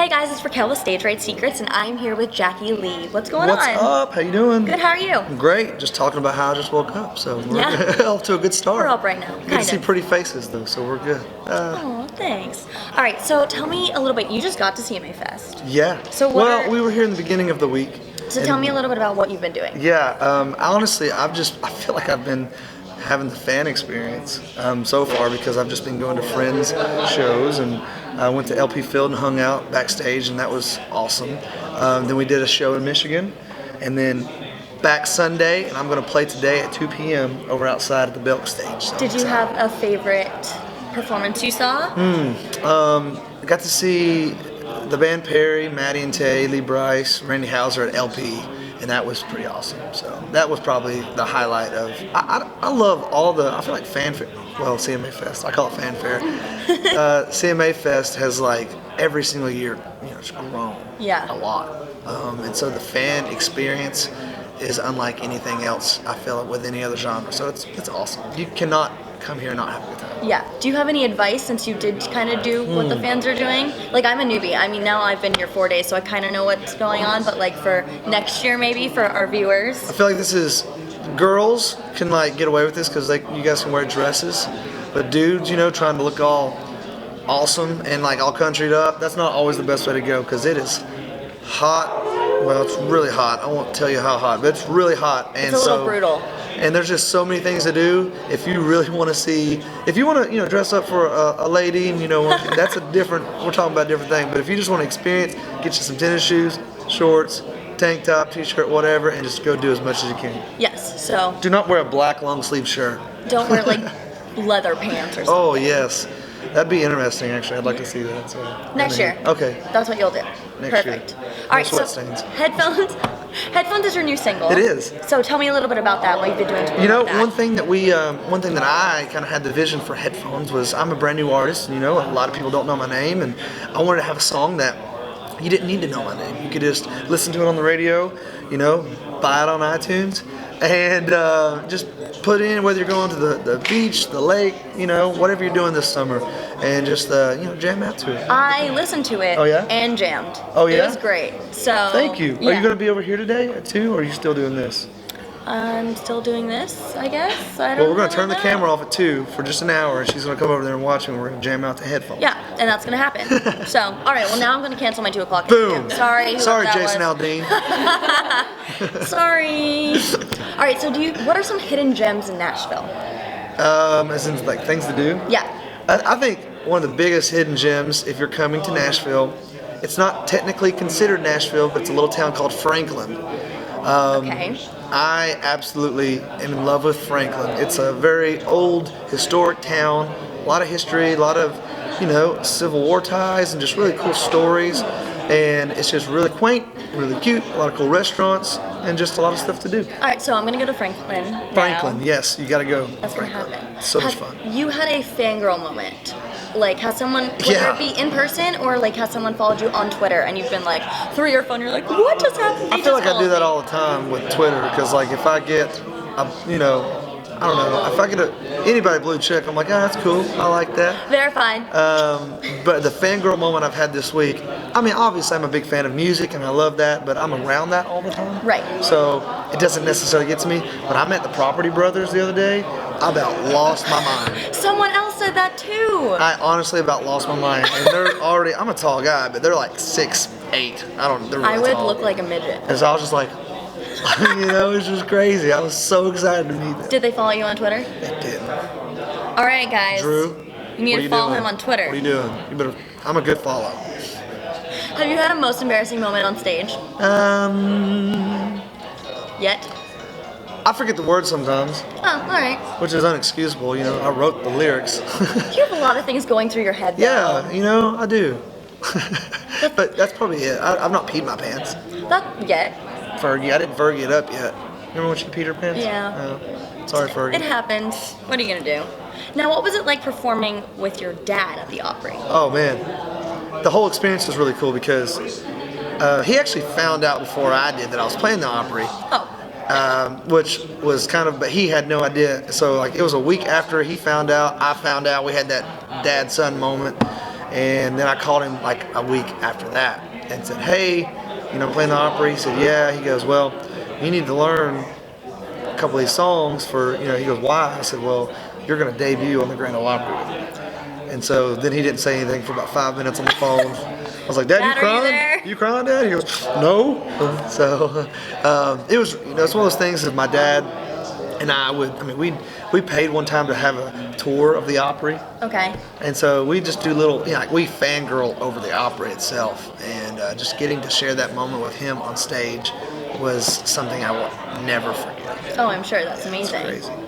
Hey guys, it's Raquel with Stage Right Secrets, and I'm here with Jackie Lee. What's going on? What's up? How you doing? Good, how are you? Great. Just talking about how I just woke up, so we're off to a good start. We're up right now. Good to see pretty faces though, so we're good. Oh, thanks. All right, so tell me a little bit. You just got to CMA Fest. Yeah. So we were here in the beginning of the week. So tell me a little bit about what you've been doing. Yeah. Honestly, I feel like I've been having the fan experience so far because I've just been going to friends' shows, and I went to LP Field and hung out backstage, and that was awesome. Then we did a show in Michigan, and then back Sunday, and I'm going to play today at 2 p.m. over outside at the Belk stage. So did you have a favorite performance you saw? I got to see the band Perry, Maddie and Tay, Lee Bryce, Randy Houser at LP. And that was pretty awesome. So that was probably the highlight of. I love all the. I feel like fanfare. Well, CMA Fest. I call it fanfare. CMA Fest has like every single year, it's grown. Yeah. A lot. And so the fan experience is unlike anything else. I feel it with any other genre. So it's awesome. You cannot come here and not have a good time. Yeah. Do you have any advice since you did kind of do what the fans are doing? Like, I'm a newbie. I mean, now I've been here 4 days, so I kind of know what's going on. But like for next year, maybe for our viewers. I feel like this is girls can like get away with this because you guys can wear dresses, but dudes, trying to look all awesome and like all countryed up. That's not always the best way to go because it is hot. Well, it's really hot. I won't tell you how hot, but it's really hot. And it's a little brutal. And there's just so many things to do. If you really want to see, if you want to, dress up for a lady, and that's we're talking about a different thing. But if you just want to experience, get you some tennis shoes, shorts, tank top, t-shirt, whatever, and just go do as much as you can. Yes. So. Do not wear a black long sleeve shirt. Don't wear like leather pants or something. Oh yes. That'd be interesting, actually. I'd like to see that. So, next year. Okay. That's what you'll do. Perfect. Year. All right, so headphones. Headphones is your new single. It is. So tell me a little bit about that. What you've been doing to promote that. One thing that I kind of had the vision for headphones was I'm a brand new artist. A lot of people don't know my name, and I wanted to have a song that you didn't need to know my name. You could just listen to it on the radio. Buy it on iTunes. And just put in whether you're going to the beach, the lake, whatever you're doing this summer, and just jam out to it. I listened to it. Oh, yeah? And jammed. Oh yeah. It was great. So. Thank you. Yeah. Are you going to be over here today too, or are you still doing this? I'm still doing this, I guess. Well, we're going to turn the camera off at 2 for just an hour, and she's going to come over there and watch me. We're going to jam out the headphones. Yeah, and that's going to happen. So, all right. Well, now I'm going to cancel my 2 o'clock. Boom. Sorry, Jason Aldean. Sorry. All right. So, what are some hidden gems in Nashville? As in like things to do. Yeah. I think one of the biggest hidden gems, if you're coming to Nashville, it's not technically considered Nashville, but it's a little town called Franklin. Okay. I absolutely am in love with Franklin. It's a very old, historic town, a lot of history, a lot of, Civil War ties and just really cool stories. And it's just really quaint, really cute, a lot of cool restaurants, and just a lot of stuff to do. All right, so I'm going to go to Franklin now. Franklin, yes, you got to go. That's going to happen. So much fun. You had a fangirl moment. Like, has someone, whether it be in person or like has someone followed you on Twitter and you've been like, through your phone, you're like, what just happened? I feel like I do that all the time with Twitter because, like, if I get, I don't know, if I get anybody blue check, I'm like, that's cool. I like that. Verified. But the fangirl moment I've had this week, I mean, obviously I'm a big fan of music and I love that, but I'm around that all the time. Right. So it doesn't necessarily get to me. But I met the Property Brothers the other day. I about lost my mind. Someone else said that too. I honestly about lost my mind. And they're already, I'm a tall guy, but they're like 6'8". They're really I would tall. look like a midget. And so I was just like, it's just crazy. I was so excited to meet them. Did they follow you on Twitter? They did. All right, guys. Drew, you need to follow him on Twitter. What are you doing? I'm a good follow. Have you had a most embarrassing moment on stage? Yet? I forget the words sometimes. Oh, all right. Which is unexcusable. I wrote the lyrics. You have a lot of things going through your head, though. Yeah, I do. But that's probably it. I've not peed my pants. Not yet. Fergie, I didn't Fergie it up yet. Remember when she peed her pants? Yeah. Sorry, Fergie. It happens. What are you going to do? Now, what was it like performing with your dad at the Opry? Oh, man. The whole experience was really cool because he actually found out before I did that I was playing the Opry. Oh. Which was but he had no idea. So, like, it was a week after he found out, I found out. We had that dad-son moment. And then I called him like a week after that and said, hey, playing the Opry. He said, yeah. He goes, well, you need to learn a couple of these songs for, he goes, why? I said, well, you're going to debut on the Grand Ole Opry with me. And so then he didn't say anything for about 5 minutes on the phone. I was like, Dad, Dad, you crying? are you there? You crying, Dad? He goes, no. So it was, it's one of those things that my dad and we paid one time to have a tour of the Opry. Okay. And so we just do little, we fangirl over the Opry itself. And just getting to share that moment with him on stage was something I will never forget. Oh, I'm sure that's amazing. It's crazy.